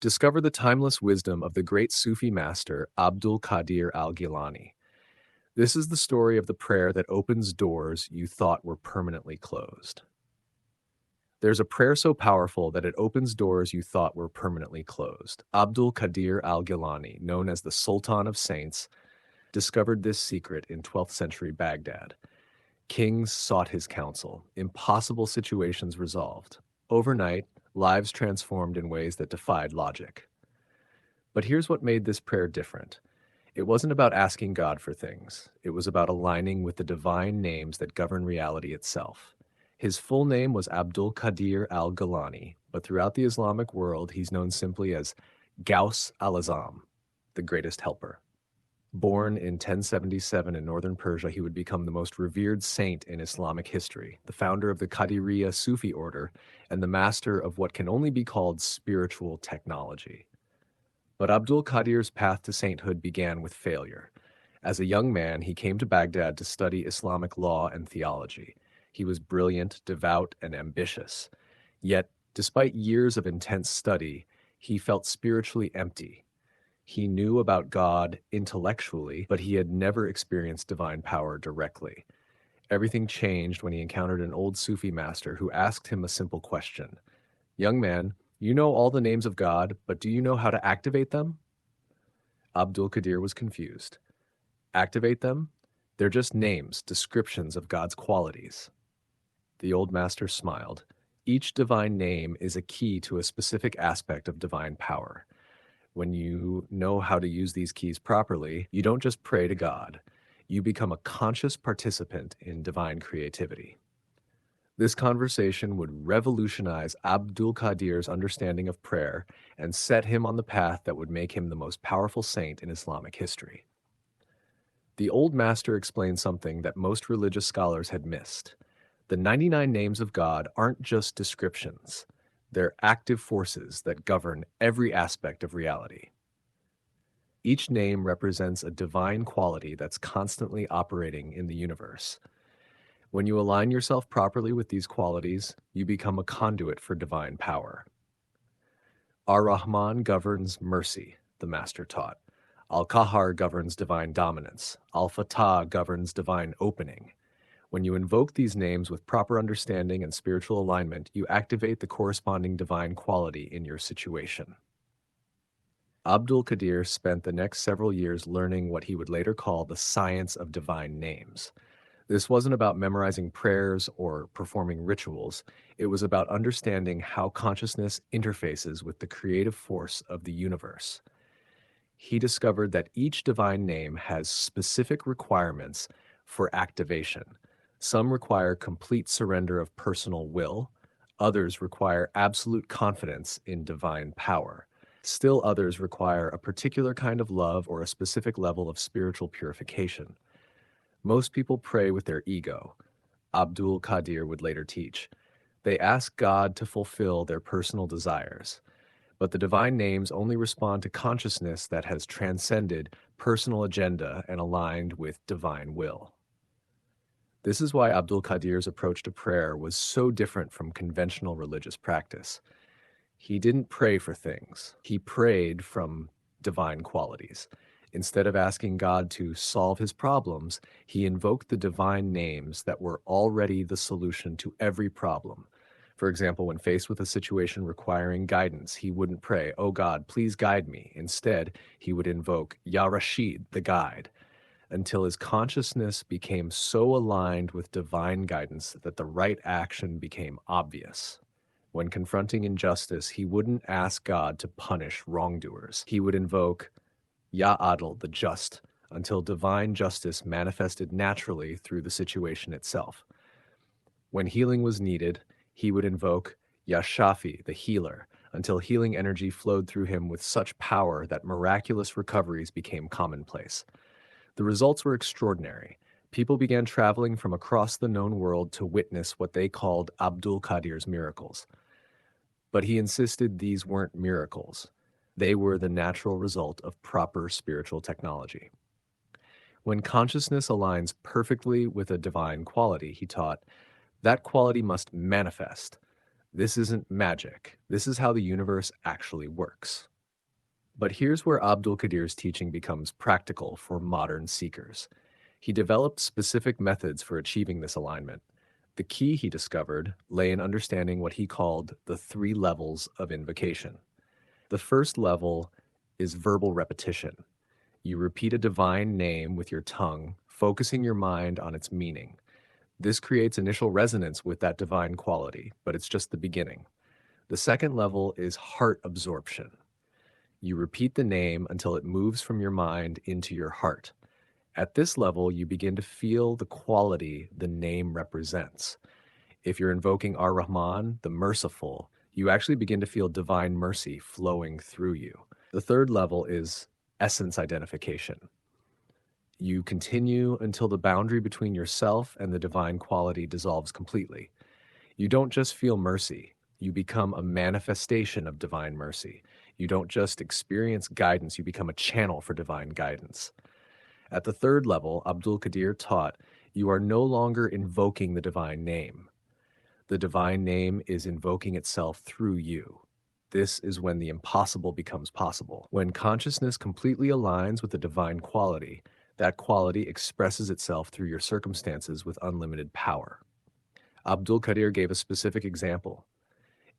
Discover the timeless wisdom of the great Sufi master Abdul-Qadir al-Gilani. This is the story of the prayer that opens doors you thought were permanently closed. There's a prayer so powerful that it opens doors you thought were permanently closed. Abdul-Qadir al-Gilani, known as the Sultan of Saints, discovered this secret in 12th century Baghdad. Kings sought his counsel, impossible situations resolved. Overnight, lives transformed in ways that defied logic. But here's what made this prayer different. It wasn't about asking God for things. It was about aligning with the divine names that govern reality itself. His full name was Abdul-Qadir al-Gilani, but throughout the Islamic world, he's known simply as Gaus al-Azam, the greatest helper. Born in 1077 in northern Persia, he would become the most revered saint in Islamic history, the founder of the Qadiriyya Sufi order, and the master of what can only be called spiritual technology. But Abdul Qadir's path to sainthood began with failure. As a young man, he came to Baghdad to study Islamic law and theology. He was brilliant, devout, and ambitious. Yet, despite years of intense study, he felt spiritually empty. He knew about God intellectually, but he had never experienced divine power directly. Everything changed when he encountered an old Sufi master who asked him a simple question. "Young man, you know all the names of God, but do you know how to activate them?" Abdul Qadir was confused. Activate them? They're just names, descriptions of God's qualities. The old master smiled. Each divine name is a key to a specific aspect of divine power. When you know how to use these keys properly, you don't just pray to God. You become a conscious participant in divine creativity. This conversation would revolutionize Abdul Qadir's understanding of prayer and set him on the path that would make him the most powerful saint in Islamic history. The old master explained something that most religious scholars had missed. The 99 names of God aren't just descriptions. They're active forces that govern every aspect of reality. Each name represents a divine quality that's constantly operating in the universe. When you align yourself properly with these qualities, you become a conduit for divine power. Ar-Rahman governs mercy, the master taught. Al-Qahar governs divine dominance. Al-Fatah governs divine opening. When you invoke these names with proper understanding and spiritual alignment, you activate the corresponding divine quality in your situation. Abdul Qadir spent the next several years learning what he would later call the science of divine names. This wasn't about memorizing prayers or performing rituals. It was about understanding how consciousness interfaces with the creative force of the universe. He discovered that each divine name has specific requirements for activation. Some require complete surrender of personal will. Others require absolute confidence in divine power. Still others require a particular kind of love or a specific level of spiritual purification. Most people pray with their ego, Abdul Qadir would later teach. They ask God to fulfill their personal desires. But the divine names only respond to consciousness that has transcended personal agenda and aligned with divine will. This is why Abdul Qadir's approach to prayer was so different from conventional religious practice. He didn't pray for things. He prayed from divine qualities. Instead of asking God to solve his problems, he invoked the divine names that were already the solution to every problem. For example, when faced with a situation requiring guidance, he wouldn't pray, "Oh God, please guide me." Instead, he would invoke Ya Rashid, the guide, until his consciousness became so aligned with divine guidance that the right action became obvious. When confronting injustice, he wouldn't ask God to punish wrongdoers. He would invoke Ya Adl, the just, until divine justice manifested naturally through the situation itself. When healing was needed, he would invoke Ya Shafi, the healer, until healing energy flowed through him with such power that miraculous recoveries became commonplace. The results were extraordinary. People began traveling from across the known world to witness what they called Abdul Qadir's miracles. But he insisted these weren't miracles. They were the natural result of proper spiritual technology. When consciousness aligns perfectly with a divine quality, he taught, that quality must manifest. This isn't magic. This is how the universe actually works. But here's where Abdul Qadir's teaching becomes practical for modern seekers. He developed specific methods for achieving this alignment. The key, he discovered, lay in understanding what he called the 3 levels of invocation. The first level is verbal repetition. You repeat a divine name with your tongue, focusing your mind on its meaning. This creates initial resonance with that divine quality, but it's just the beginning. The second level is heart absorption. You repeat the name until it moves from your mind into your heart. At this level, you begin to feel the quality the name represents. If you're invoking Ar-Rahman, the merciful, you actually begin to feel divine mercy flowing through you. The third level is essence identification. You continue until the boundary between yourself and the divine quality dissolves completely. You don't just feel mercy, you become a manifestation of divine mercy. You don't just experience guidance, you become a channel for divine guidance. At the third level, Abdul Qadir taught, you are no longer invoking the divine name. The divine name is invoking itself through you. This is when the impossible becomes possible. When consciousness completely aligns with the divine quality, that quality expresses itself through your circumstances with unlimited power. Abdul Qadir gave a specific example.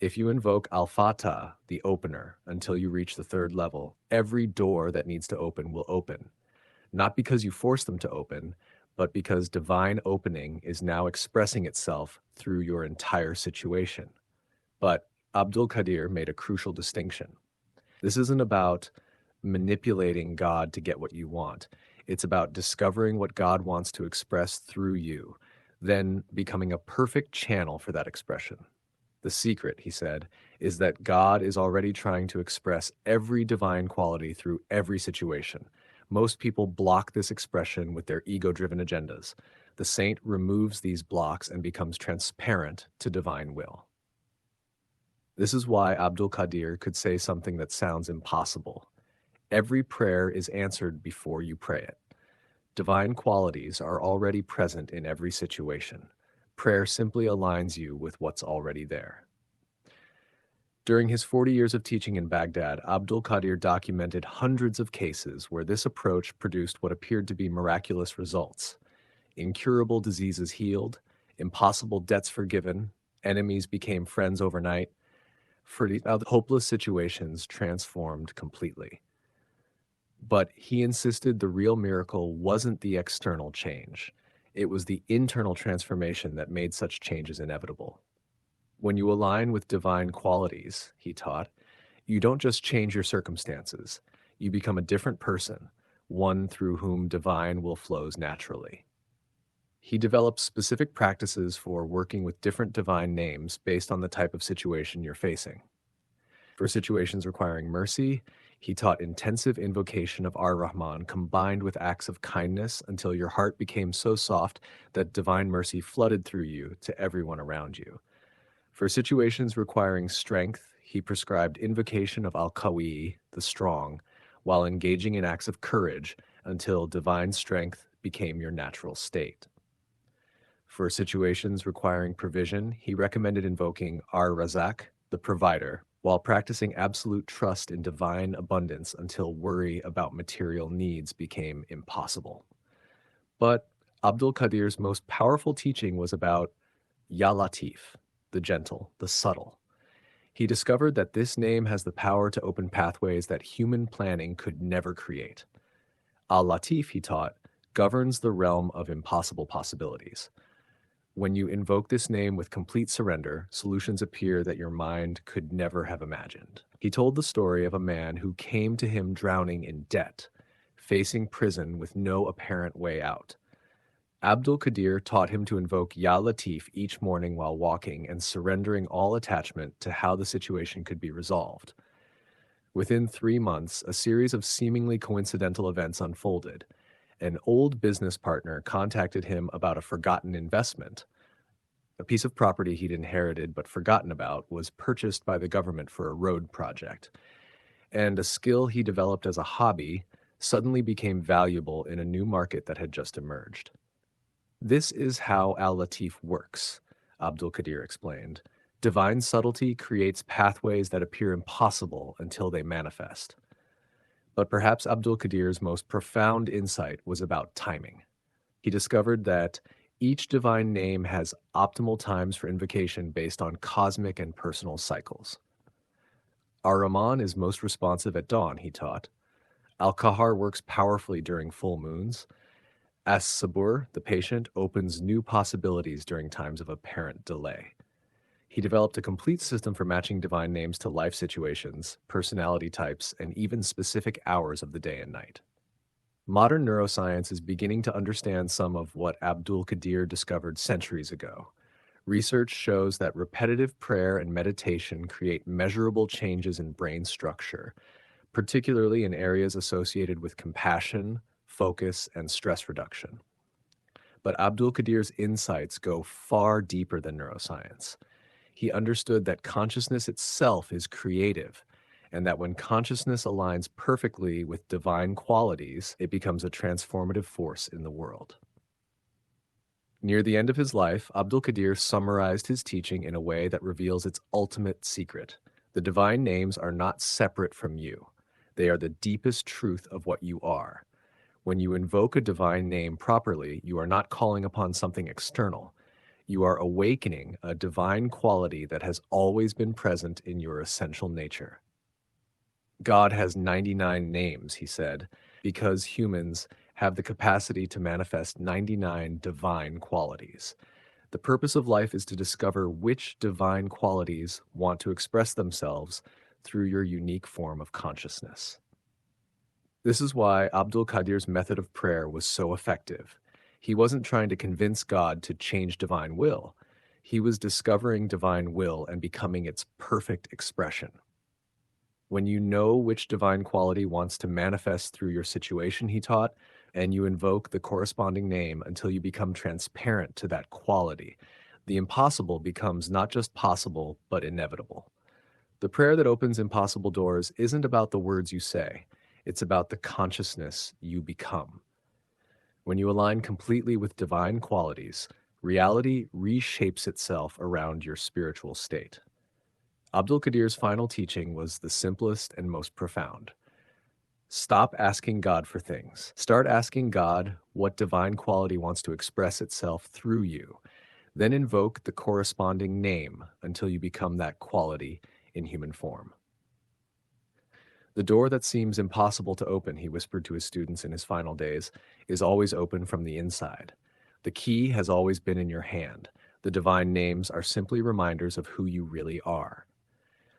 If you invoke Al-Fatah, the opener, until you reach the third level, every door that needs to open will open. Not because you force them to open, but because divine opening is now expressing itself through your entire situation. But Abdul Qadir made a crucial distinction. This isn't about manipulating God to get what you want. It's about discovering what God wants to express through you, then becoming a perfect channel for that expression. The secret, he said, is that God is already trying to express every divine quality through every situation. Most people block this expression with their ego-driven agendas. The saint removes these blocks and becomes transparent to divine will. This is why Abdul Qadir could say something that sounds impossible. Every prayer is answered before you pray it. Divine qualities are already present in every situation. Prayer simply aligns you with what's already there. During his 40 years of teaching in Baghdad, Abdul Qadir documented hundreds of cases where this approach produced what appeared to be miraculous results. Incurable diseases healed, impossible debts forgiven, enemies became friends overnight, hopeless situations transformed completely. But he insisted the real miracle wasn't the external change. It was the internal transformation that made such changes inevitable. When you align with divine qualities, he taught, you don't just change your circumstances. You become a different person, one through whom divine will flows naturally. He developed specific practices for working with different divine names based on the type of situation you're facing. For situations requiring mercy, he taught intensive invocation of Ar-Rahman combined with acts of kindness until your heart became so soft that divine mercy flooded through you to everyone around you. For situations requiring strength, he prescribed invocation of al-Qawi, the strong, while engaging in acts of courage until divine strength became your natural state. For situations requiring provision, he recommended invoking Ar-Razak, the provider, while practicing absolute trust in divine abundance until worry about material needs became impossible. But Abdul Qadir's most powerful teaching was about Ya Latif, the gentle, the subtle. He discovered that this name has the power to open pathways that human planning could never create. Al-Latif, he taught, governs the realm of impossible possibilities. When you invoke this name with complete surrender, solutions appear that your mind could never have imagined. He told the story of a man who came to him drowning in debt, facing prison with no apparent way out. Abdul Qadir taught him to invoke Ya Latif each morning while walking and surrendering all attachment to how the situation could be resolved. Within 3 months, a series of seemingly coincidental events unfolded. An old business partner contacted him about a forgotten investment. A piece of property he'd inherited but forgotten about was purchased by the government for a road project. And a skill he developed as a hobby suddenly became valuable in a new market that had just emerged. This is how Al-Latif works, Abdul Qadir explained. Divine subtlety creates pathways that appear impossible until they manifest. But perhaps Abdul Qadir's most profound insight was about timing. He discovered that each divine name has optimal times for invocation based on cosmic and personal cycles. Ar-Rahman is most responsive at dawn, he taught. Al-Qahar works powerfully during full moons. As-Sabur, the patient, opens new possibilities during times of apparent delay. He developed a complete system for matching divine names to life situations, personality types, and even specific hours of the day and night. Modern neuroscience is beginning to understand some of what Abdul Qadir discovered centuries ago. Research shows that repetitive prayer and meditation create measurable changes in brain structure, particularly in areas associated with compassion, focus, and stress reduction. But Abdul Qadir's insights go far deeper than neuroscience. He understood that consciousness itself is creative, and that when consciousness aligns perfectly with divine qualities, it becomes a transformative force in the world. Near the end of his life, Abdul Qadir summarized his teaching in a way that reveals its ultimate secret. The divine names are not separate from you. They are the deepest truth of what you are. When you invoke a divine name properly, you are not calling upon something external. You are awakening a divine quality that has always been present in your essential nature. God has 99 names, he said, because humans have the capacity to manifest 99 divine qualities. The purpose of life is to discover which divine qualities want to express themselves through your unique form of consciousness. This is why Abdul Qadir's method of prayer was so effective. He wasn't trying to convince God to change divine will. He was discovering divine will and becoming its perfect expression. When you know which divine quality wants to manifest through your situation, he taught, and you invoke the corresponding name until you become transparent to that quality, the impossible becomes not just possible, but inevitable. The prayer that opens impossible doors isn't about the words you say. It's about the consciousness you become. When you align completely with divine qualities, reality reshapes itself around your spiritual state. Abdul Qadir's final teaching was the simplest and most profound. Stop asking God for things. Start asking God what divine quality wants to express itself through you. Then invoke the corresponding name until you become that quality in human form. The door that seems impossible to open, he whispered to his students in his final days, is always open from the inside. The key has always been in your hand. The divine names are simply reminders of who you really are.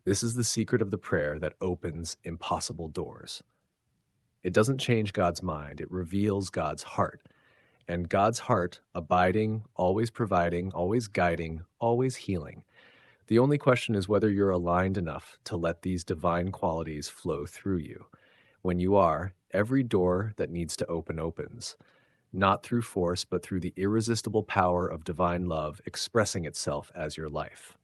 This is the secret of the prayer that opens impossible doors. It doesn't change God's mind, it reveals God's heart. And God's heart, abiding, always providing, always guiding, always healing. The only question is whether you're aligned enough to let these divine qualities flow through you. When you are, every door that needs to open opens, not through force, but through the irresistible power of divine love expressing itself as your life.